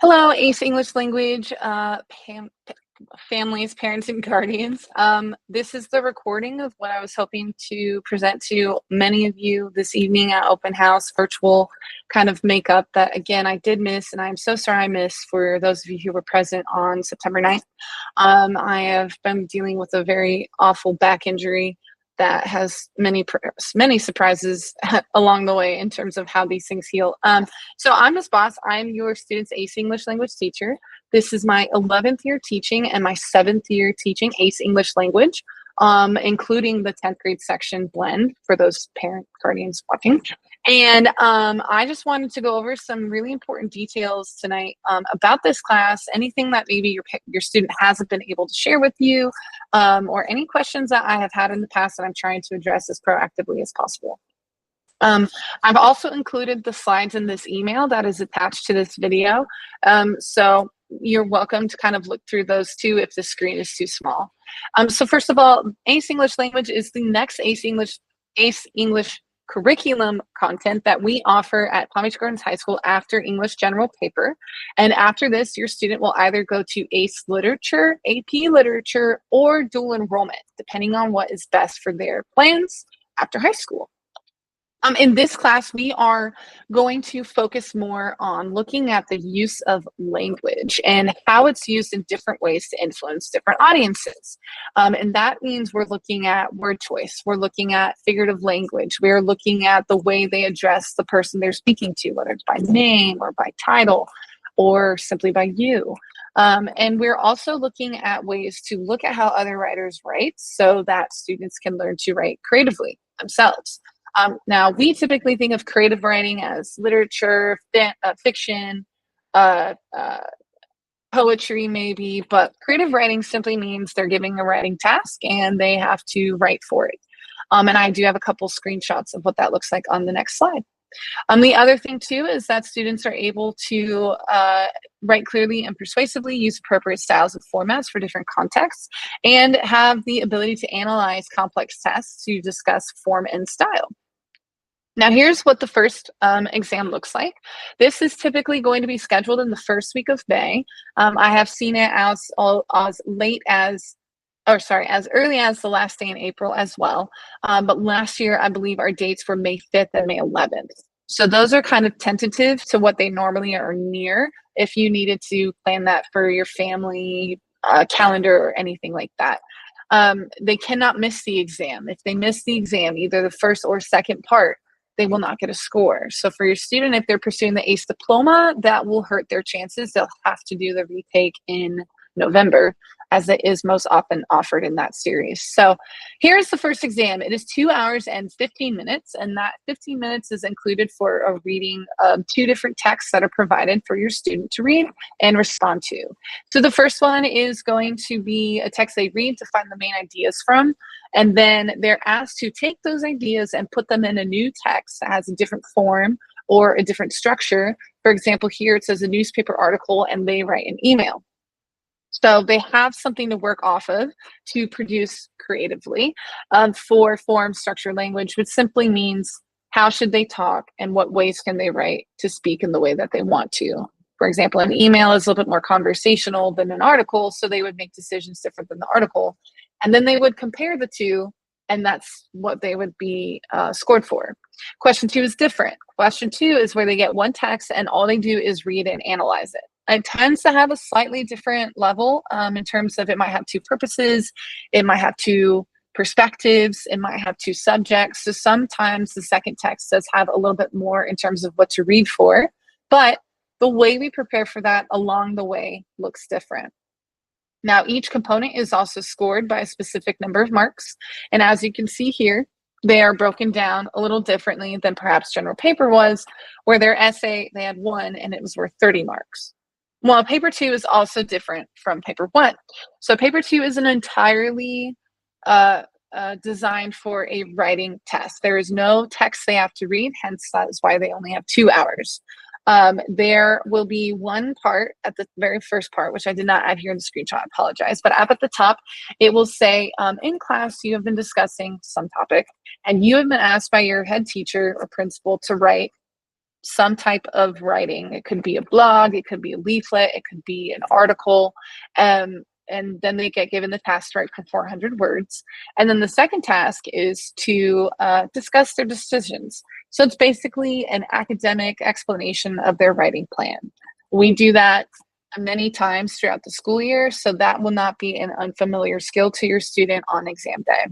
Hello, ACE English Language families, parents, and guardians. This is the recording of what I was hoping to present to many of you this evening at Open House virtual kind of makeup that, again, I did miss, and I'm so sorry I missed for those of you who were present on September 9th. I have been dealing with a very awful back injury that has many surprises along the way in terms of how these things heal. So I'm Ms. Boss. I'm your student's ACE English language teacher. This is my 11th year teaching and my 7th year teaching ACE English language, including the 10th grade section blend for those parent guardians watching. And I just wanted to go over some really important details tonight about this class, anything that maybe your student hasn't been able to share with you, or any questions that I have had in the past that I'm trying to address as proactively as possible. I've also included the slides in this email that is attached to this video. So you're welcome to kind of look through those too if the screen is too small. So first of all, ACE English Language is the next ACE English curriculum content that we offer at Palm Beach Gardens High School after English General Paper. And after this, your student will either go to ACE Literature, AP Literature, or dual enrollment, depending on what is best for their plans after high school. In this class, we are going to focus more on looking at the use of language and how it's used in different ways to influence different audiences. And that means we're looking at word choice. We're looking at figurative language. We're looking at the way they address the person they're speaking to, whether it's by name or by title or simply by you. And we're also looking at ways to look at how other writers write so that students can learn to write creatively themselves. Now, we typically think of creative writing as literature, fiction, poetry maybe, but creative writing simply means they're giving a writing task and they have to write for it. And I do have a couple screenshots of what that looks like on the next slide. The other thing too is that students are able to write clearly and persuasively, use appropriate styles and formats for different contexts, and have the ability to analyze complex tests to discuss form and style. Now, here's what the first exam looks like. This is typically going to be scheduled in the first week of May. I have seen it as early as the last day in April as well. But last year, I believe our dates were May 5th and May 11th. So those are kind of tentative to what they normally are near if you needed to plan that for your family calendar or anything like that. They cannot miss the exam. If they miss the exam, either the first or second part, they will not get a score. So for your student, if they're pursuing the ACE diploma, that will hurt their chances. They'll have to do the retake in November, as it is most often offered in that series. So here's the first exam. It is 2 hours and 15 minutes, and that 15 minutes is included for a reading of 2 different texts that are provided for your student to read and respond to. So the first one is going to be a text they read to find the main ideas from, and then they're asked to take those ideas and put them in a new text that has a different form or a different structure. For example, here it says a newspaper article, and they write an email. So they have something to work off of to produce creatively for form, structure, language, which simply means how should they talk and what ways can they write to speak in the way that they want to. For example, an email is a little bit more conversational than an article, so they would make decisions different than the article. And then they would compare the two, and that's what they would be scored for. Question 2 is different. Question 2 is where they get one text and all they do is read and analyze it. It tends to have a slightly different level in terms of it might have 2 purposes, it might have 2 perspectives, it might have 2 subjects. So sometimes the second text does have a little bit more in terms of what to read for, but the way we prepare for that along the way looks different. Now, each component is also scored by a specific number of marks, and as you can see here, they are broken down a little differently than perhaps general paper was, where their essay, they had 1 and it was worth 30 marks. Well, paper 2 is also different from paper 1. So paper 2 is an entirely designed for a writing test. There is no text they have to read, hence that is why they only have 2 hours. There will be one part at the very first part, which I did not add here in the screenshot, I apologize, but up at the top, it will say, in class, you have been discussing some topic, and you have been asked by your head teacher or principal to write some type of writing. It could be a blog, it could be a leaflet, it could be an article. And then they get given the task to write for 400 words. And then the second task is to discuss their decisions. So it's basically an academic explanation of their writing plan. We do that many times throughout the school year, so that will not be an unfamiliar skill to your student on exam day.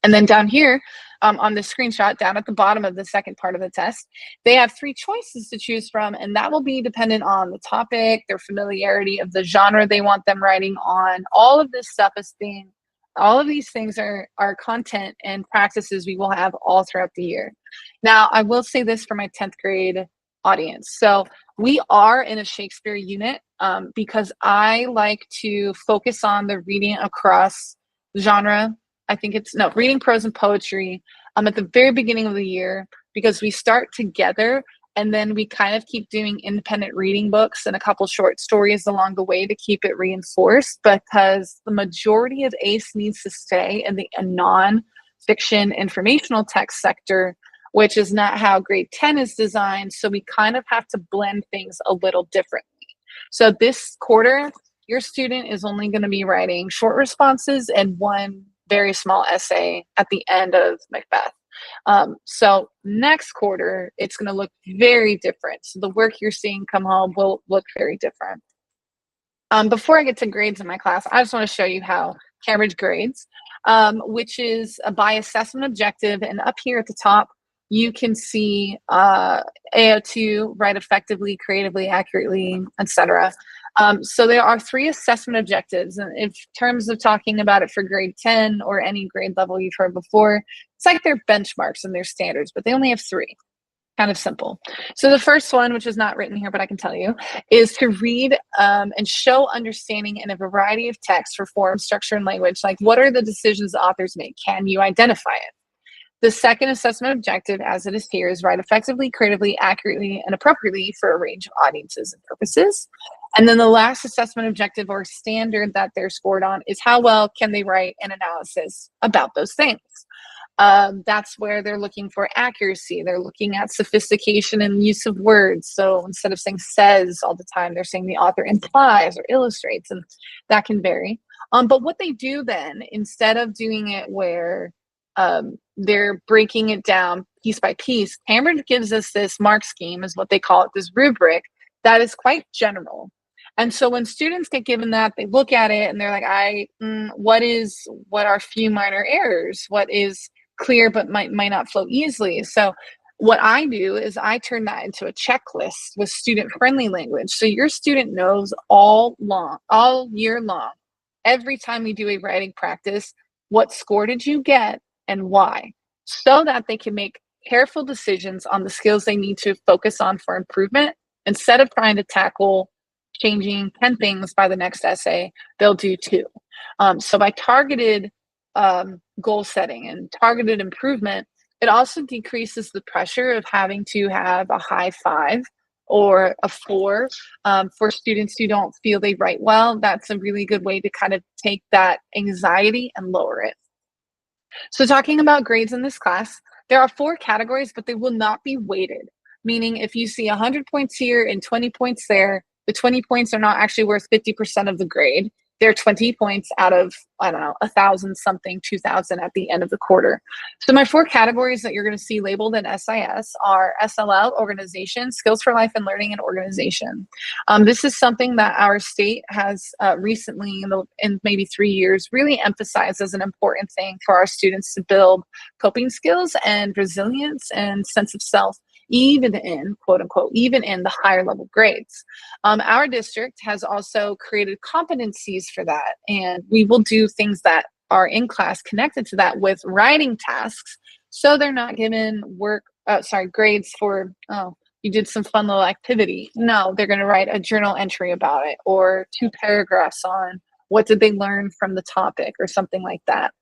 And then down here on the screenshot, down at the bottom of the second part of the test, they have 3 choices to choose from, and that will be dependent on the topic, their familiarity of the genre they want them writing on. All of this stuff is being, all of these things are content and practices we will have all throughout the year. Now, I will say this for my 10th grade audience. So we are in a Shakespeare unit because I like to focus on the reading across genre. I think it's reading, prose, and poetry at the very beginning of the year, because we start together and then we kind of keep doing independent reading books and a couple short stories along the way to keep it reinforced, because the majority of AICE needs to stay in the non-fiction informational text sector, which is not how grade 10 is designed. So we kind of have to blend things a little differently. So this quarter, your student is only going to be writing short responses and one very small essay at the end of Macbeth. So next quarter, it's going to look very different. So the work you're seeing come home will look very different. Before I get to grades in my class, I just want to show you how Cambridge grades, which is by assessment objective. And up here at the top, you can see AO2, write effectively, creatively, accurately, etc. So there are 3 assessment objectives. And in terms of talking about it for grade 10 or any grade level you've heard before, it's like they're benchmarks and they're standards, but they only have 3. Kind of simple. So the first one, which is not written here, but I can tell you, is to read and show understanding in a variety of texts for form, structure, and language. Like, what are the decisions the authors make? Can you identify it? The second assessment objective, as it is here, is write effectively, creatively, accurately, and appropriately for a range of audiences and purposes. And then the last assessment objective or standard that they're scored on is how well can they write an analysis about those things. That's where they're looking for accuracy. They're looking at sophistication and use of words. So instead of saying says all the time, they're saying the author implies or illustrates, and that can vary. But what they do then, instead of doing it where they're breaking it down piece by piece, Cambridge gives us this mark scheme, is what they call it, this rubric, that is quite general. And so when students get given that, they look at it and they're like, what are few minor errors? What is clear but might not flow easily? So what I do is I turn that into a checklist with student-friendly language. So your student knows all year long, every time we do a writing practice, what score did you get and why, so that they can make careful decisions on the skills they need to focus on for improvement. Instead of trying to tackle changing 10 things by the next essay, they'll do 2. So by targeted goal setting and targeted improvement, it also decreases the pressure of having to have a high 5 or a 4 for students who don't feel they write well. That's a really good way to kind of take that anxiety and lower it. So talking about grades in this class, there are 4 categories, but they will not be weighted. Meaning if you see 100 points here and 20 points there, the 20 points are not actually worth 50% of the grade. They're 20 points out of, 1,000 something, 2,000 at the end of the quarter. So my 4 categories that you're going to see labeled in SIS are SLL, organization, skills for life and learning, and organization. This is something that our state has recently, in maybe 3 years, really emphasized as an important thing for our students to build coping skills and resilience and sense of self, even in, quote unquote, even in the higher level grades. Our district has also created competencies for that, and we will do things that are in class connected to that with writing tasks, so they're not given grades for, you did some fun little activity. No, they're going to write a journal entry about it, or 2 paragraphs on what did they learn from the topic, or something like that.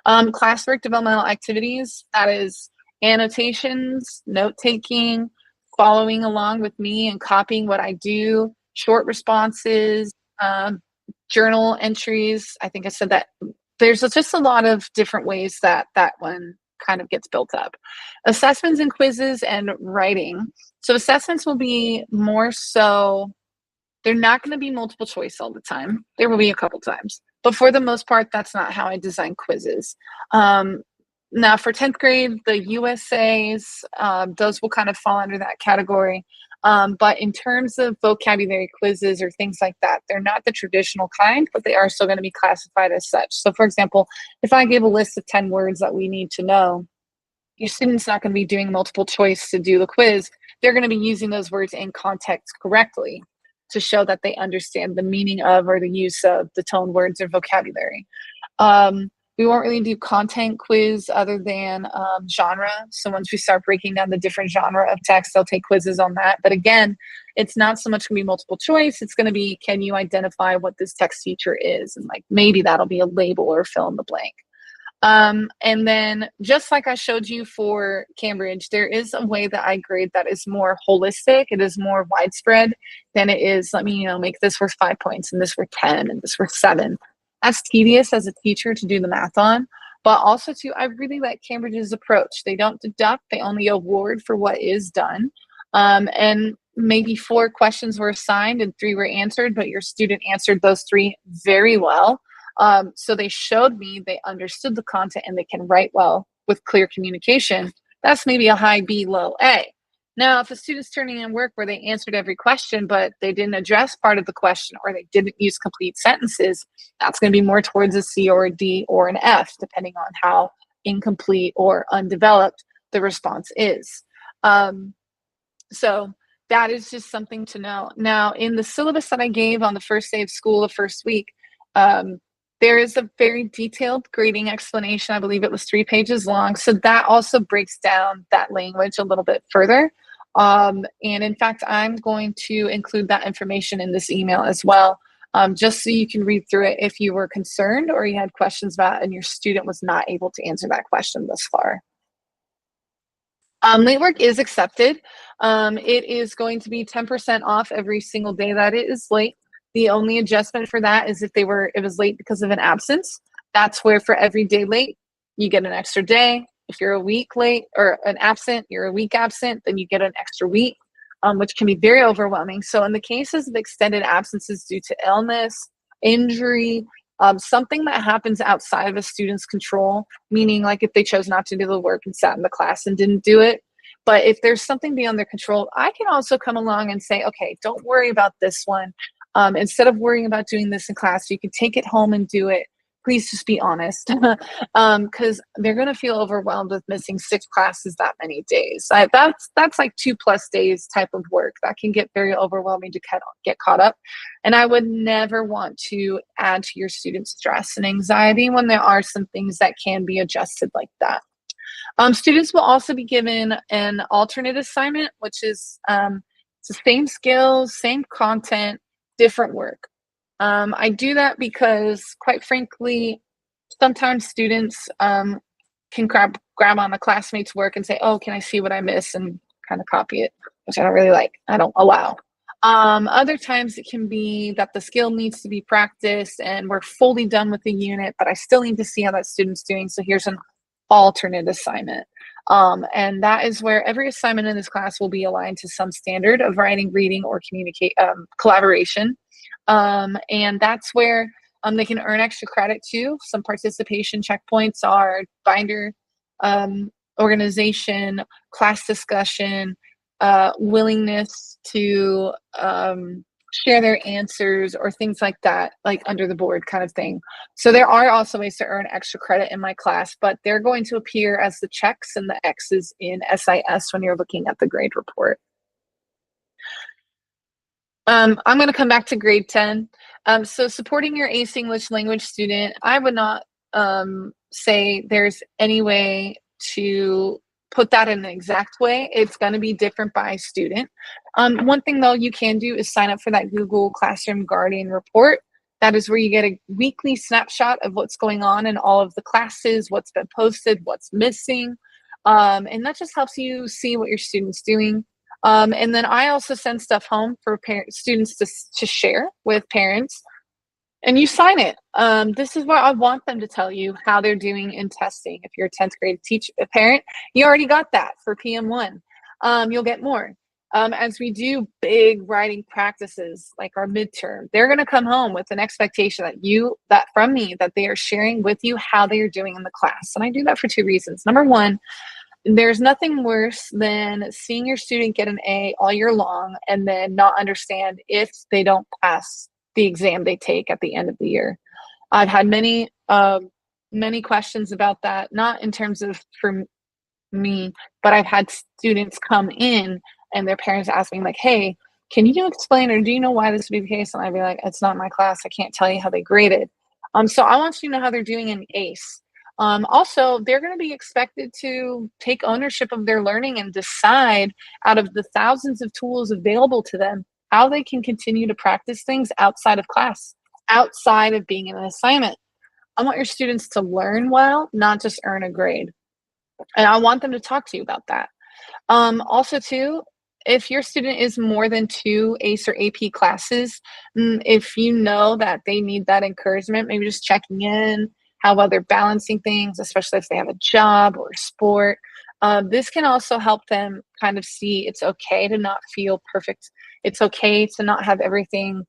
Classwork developmental activities, that is annotations, note-taking, following along with me and copying what I do, short responses, journal entries. I think I said that. There's just a lot of different ways that one kind of gets built up. Assessments and quizzes and writing. So assessments will be more so, they're not going to be multiple choice all the time. There will be a couple times, but for the most part, that's not how I design quizzes. Now for 10th grade, the USAs, those will kind of fall under that category. But in terms of vocabulary quizzes or things like that, they're not the traditional kind, but they are still going to be classified as such. So for example, if I give a list of 10 words that we need to know, your student's not going to be doing multiple choice to do the quiz. They're going to be using those words in context correctly to show that they understand the meaning of or the use of the tone words or vocabulary. We won't really do content quiz other than genre. So once we start breaking down the different genre of text, they'll take quizzes on that. But again, it's not so much going to be multiple choice. It's going to be, can you identify what this text feature is? And like maybe that'll be a label or fill in the blank. And then just like I showed you for Cambridge, there is a way that I grade that is more holistic. It is more widespread than it is, let me, make this worth 5 points and this worth 10 and this worth 7. That's tedious as a teacher to do the math on, but also too, I really like Cambridge's approach. They don't deduct, they only award for what is done. And maybe 4 questions were assigned and 3 were answered, but your student answered those 3 very well. So they showed me they understood the content and they can write well with clear communication. That's maybe a high B, low A. Now, if a student's turning in work where they answered every question, but they didn't address part of the question or they didn't use complete sentences, that's going to be more towards a C or a D or an F, depending on how incomplete or undeveloped the response is. So that is just something to know. Now, in the syllabus that I gave on the first day of school, the first week, there is a very detailed grading explanation. I believe it was 3 pages long. So that also breaks down that language a little bit further. And in fact, I'm going to include that information in this email as well, just so you can read through it if you were concerned or you had questions about it and your student was not able to answer that question thus far. Late work is accepted. It is going to be 10% off every single day that it is late. The only adjustment for that is if it was late because of an absence. That's where for every day late, you get an extra day. If you're a week late or an absent, you're a week absent, then you get an extra week, which can be very overwhelming. So in the cases of extended absences due to illness, injury, something that happens outside of a student's control, meaning like if they chose not to do the work and sat in the class and didn't do it, but if there's something beyond their control, I can also come along and say, okay, don't worry about this one. Instead of worrying about doing this in class, you can take it home and do it. Please just be honest, because they're going to feel overwhelmed with missing 6 classes that many days. That's like 2+ days type of work. That can get very overwhelming to get caught up. And I would never want to add to your students' stress and anxiety when there are some things that can be adjusted like that. Students will also be given an alternate assignment, which is it's the same skills, same content, different work. I do that because, quite frankly, sometimes students can grab on a classmate's work and say, oh, can I see what I missed, and kind of copy it, which I don't really like. I don't allow. Other times it can be that the skill needs to be practiced and we're fully done with the unit, but I still need to see how that student's doing. So here's an alternate assignment. And that is where every assignment in this class will be aligned to some standard of writing, reading, or collaboration. And that's where they can earn extra credit too. Some participation checkpoints are binder, organization, class discussion, willingness to share their answers or things like that, like under the board kind of thing. So there are also ways to earn extra credit in my class, but they're going to appear as the checks and the X's in SIS when you're looking at the grade report. I'm going to come back to grade 10. So supporting your AICE English language student, I would not say there's any way to put that in an exact way. It's going to be different by student. One thing though you can do is sign up for that Google Classroom Guardian report. That is where you get a weekly snapshot of what's going on in all of the classes, what's been posted, what's missing. And that just helps you see what your student's doing. And then I also send stuff home for students to share with parents. And you sign it. This is what I want them to tell you how they're doing in testing. If you're a 10th grade teacher, a parent, you already got that for PM1. You'll get more. As we do big writing practices like our midterm, they're going to come home with an expectation that from me, that they are sharing with you how they are doing in the class. And I do that for two reasons. Number one, there's nothing worse than seeing your student get an A all year long and then not understand if they don't pass the exam they take at the end of the year. I've had many questions about that, not in terms of for me, but I've had students come in and their parents ask me like, hey, can you explain, or do you know why this would be the case? And I'd be like, it's not my class. I can't tell you how they graded. So I want you to know how they're doing in AICE. Also, they're going to be expected to take ownership of their learning and decide out of the thousands of tools available to them how they can continue to practice things outside of class, outside of being in an assignment. I want your students to learn well, not just earn a grade. And I want them to talk to you about that. Also, too, if your student is more than 2 ACE or AP classes, if you know that they need that encouragement, maybe just checking in, how well they're balancing things, especially if they have a job or a sport. This can also help them kind of see it's okay to not feel perfect. It's okay to not have everything,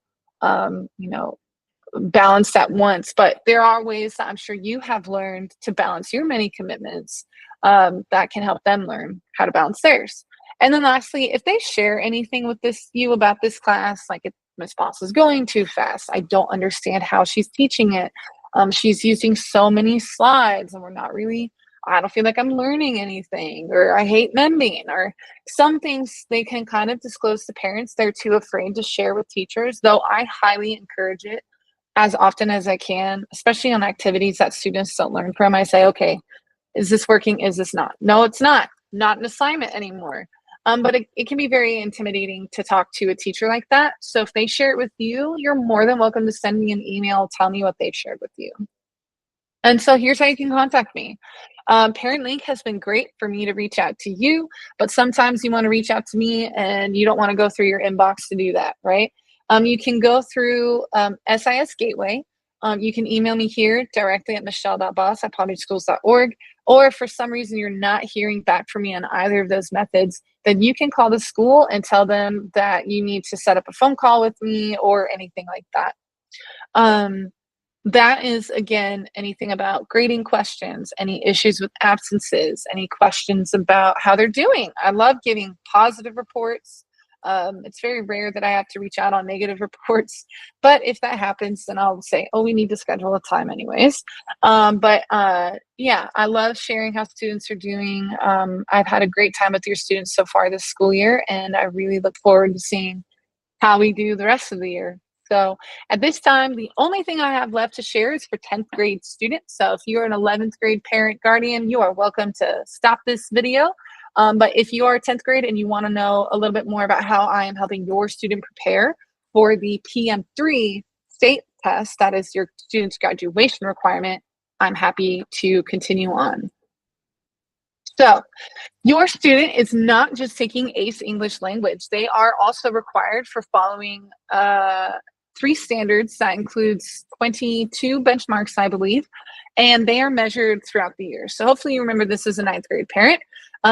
balanced at once. But there are ways that I'm sure you have learned to balance your many commitments that can help them learn how to balance theirs. And then lastly, if they share anything with you about this class, like if Miss Boss is going too fast, I don't understand how she's teaching it. She's using so many slides and I don't feel like I'm learning anything, or I hate mending, or some things they can kind of disclose to parents. They're too afraid to share with teachers, though I highly encourage it as often as I can, especially on activities that students don't learn from. I say, okay, is this working? Is this not? No, it's not. Not an assignment anymore. But it can be very intimidating to talk to a teacher like that. So if they share it with you, you're more than welcome to send me an email, tell me what they've shared with you. And so here's how you can contact me. Parent Link has been great for me to reach out to you, but sometimes you want to reach out to me and you don't want to go through your inbox to do that, right? You can go through SIS Gateway. You can email me here directly at michelle.boss@palmbeachschools.org. Or if for some reason you're not hearing back from me on either of those methods, then you can call the school and tell them that you need to set up a phone call with me or anything like that. That is, again, anything about grading questions, any issues with absences, any questions about how they're doing. I love giving positive reports. It's very rare that I have to reach out on negative reports, but if that happens, then I'll say, oh, we need to schedule a time anyways. Yeah, I love sharing how students are doing. I've had a great time with your students so far this school year, and I really look forward to seeing how we do the rest of the year. So at this time, the only thing I have left to share is for 10th grade students. So if you're an 11th grade parent guardian, you are welcome to stop this video. But if you are 10th grade and you want to know a little bit more about how I am helping your student prepare for the PM3 state test, that is your student's graduation requirement, I'm happy to continue on. So your student is not just taking ACE English language. They are also required for following 3 standards. That includes 22 benchmarks, I believe, and they are measured throughout the year. So hopefully you remember this as a 9th grade parent.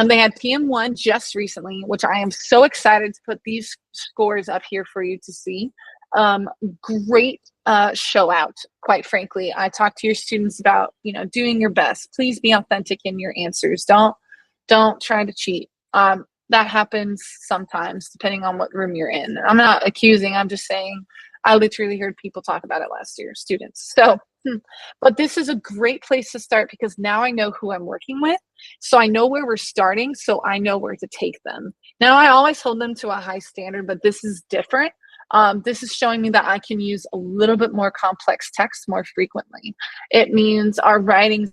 They had PM1 just recently, which I am so excited to put these scores up here for you to see. Great show out, quite frankly. I talk to your students about, doing your best. Please be authentic in your answers. Don't try to cheat. That happens sometimes, depending on what room you're in. I'm not accusing, I'm just saying I literally heard people talk about it last year, students. So, but this is a great place to start because now I know who I'm working with. So I know where we're starting, so I know where to take them. Now, I always hold them to a high standard, but this is different. This is showing me that I can use a little bit more complex text more frequently. It means our writing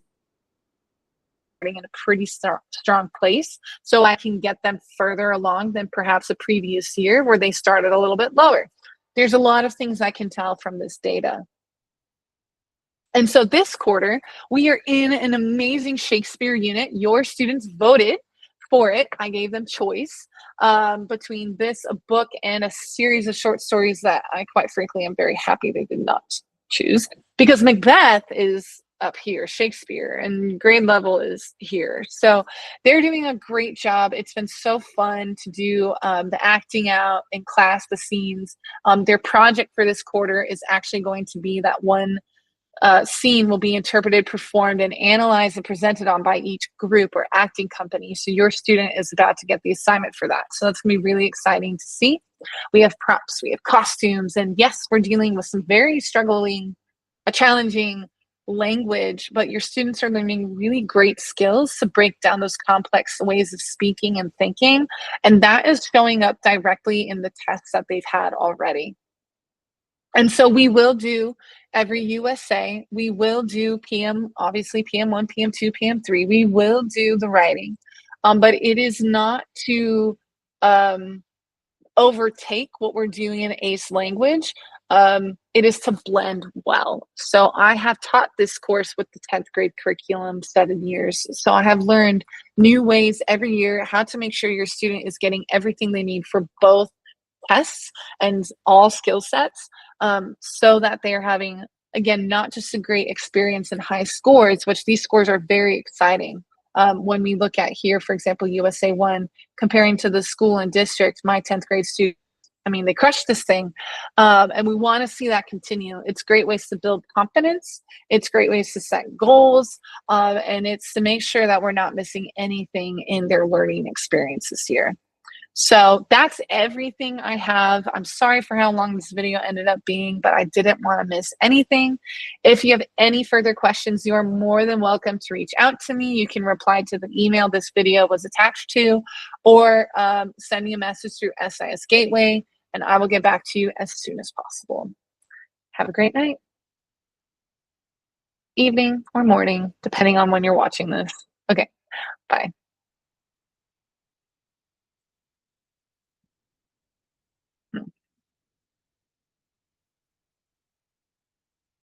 in a pretty strong place, so I can get them further along than perhaps a previous year where they started a little bit lower. There's a lot of things I can tell from this data. And so this quarter, we are in an amazing Shakespeare unit. Your students voted for it. I gave them choice between this, a book, and a series of short stories that I, quite frankly, am very happy they did not choose, because Macbeth is up here, Shakespeare, and grade level is here. So they're doing a great job. It's been so fun to do the acting out in class, the scenes. Their project for this quarter is actually going to be that one scene will be interpreted, performed, and analyzed and presented on by each group or acting company. So your student is about to get the assignment for that. So that's going to be really exciting to see. We have props, we have costumes, and yes, we're dealing with some very challenging language, but your students are learning really great skills to break down those complex ways of speaking and thinking. And that is showing up directly in the tests that they've had already. And so we will do every USA, we will do PM, obviously PM1, PM2, PM3, we will do the writing, but it is not to overtake what we're doing in ACE language. It is to blend well. So I have taught this course with the 10th grade curriculum 7 years. So I have learned new ways every year how to make sure your student is getting everything they need for both tests and all skill sets, so that they're having, again, not just a great experience and high scores, which these scores are very exciting. When we look at here, for example, USA 1, comparing to the school and district, my 10th grade student, I mean, they crushed this thing. And we want to see that continue. It's great ways to build confidence. It's great ways to set goals. And it's to make sure that we're not missing anything in their learning experience this year. So that's everything I have. I'm sorry for how long this video ended up being, but I didn't want to miss anything. If you have any further questions, you are more than welcome to reach out to me. You can reply to the email this video was attached to, or send me a message through SIS Gateway, and I will get back to you as soon as possible. Have a great night, evening, or morning, depending on when you're watching this. Okay, bye.